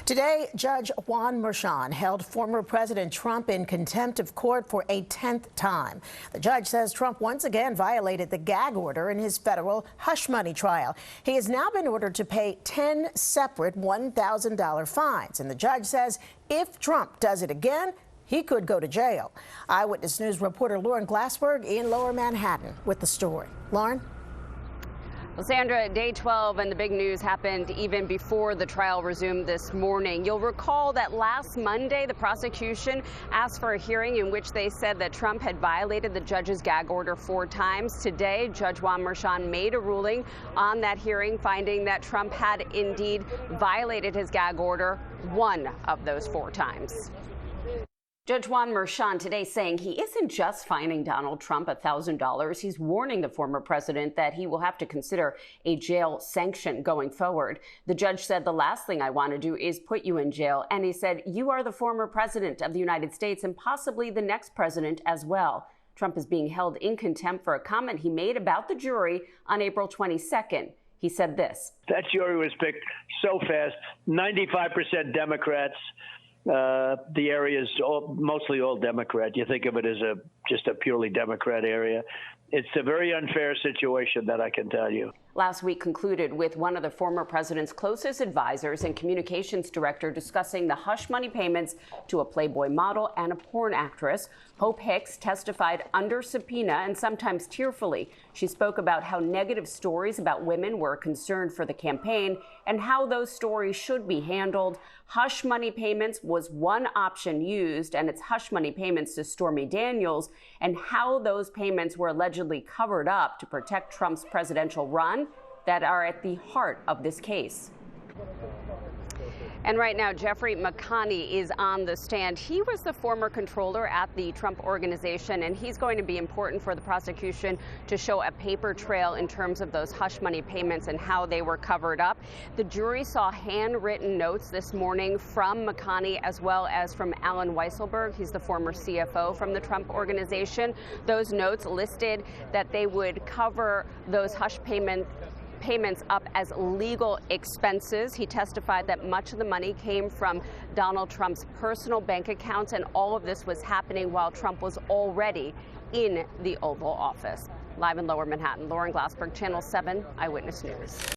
Today, Judge Juan Merchan held former President Trump in contempt of court for a 10th time. The judge says Trump once again violated the gag order in his federal hush money trial. He has now been ordered to pay 10 separate $1,000 fines. And the judge says if Trump does it again, he could go to jail. Eyewitness News reporter Lauren Glassberg in Lower Manhattan with the story. Lauren? Well, Sandra, day 12 and the big news happened even before the trial resumed this morning. You'll recall that last Monday, the prosecution asked for a hearing in which they said that Trump had violated the judge's gag order 4 times. Today, Judge Juan Merchan made a ruling on that hearing, finding that Trump had indeed violated his gag order 1 of those 4 times. Judge Juan Merchan today saying he isn't just fining Donald Trump $1,000. He's warning the former president that he will have to consider a jail sanction going forward. The judge said the last thing I want to do is put you in jail. And he said, you are the former president of the United States and possibly the next president as well. Trump is being held in contempt for a comment he made about the jury on April 22nd. He said this. That jury was picked so fast, 95% Democrats. The area is mostly all Democrat. You think of it as just a purely Democrat area. It's a very unfair situation, that I can tell you. Last week concluded with one of the former president's closest advisors and communications director discussing the hush money payments to a Playboy model and a porn actress. Hope Hicks testified under subpoena and sometimes tearfully. She spoke about how negative stories about women were a concern for the campaign and how those stories should be handled. Hush money payments was one option used, and it's hush money payments to Stormy Daniels, and how those payments were allegedly covered up to protect Trump's presidential run that are at the heart of this case. And right now, Jeffrey McConney is on the stand. He was the former controller at the Trump Organization, and he's going to be important for the prosecution to show a paper trail in terms of those hush money payments and how they were covered up. The jury saw handwritten notes this morning from McConney as well as from Alan Weisselberg. He's the former CFO from the Trump Organization. Those notes listed that they would cover those hush payments up as legal expenses. He testified that much of the money came from Donald Trump's personal bank accounts, and all of this was happening while Trump was already in the Oval Office. Live in Lower Manhattan, Lauren Glassberg, Channel 7 Eyewitness News.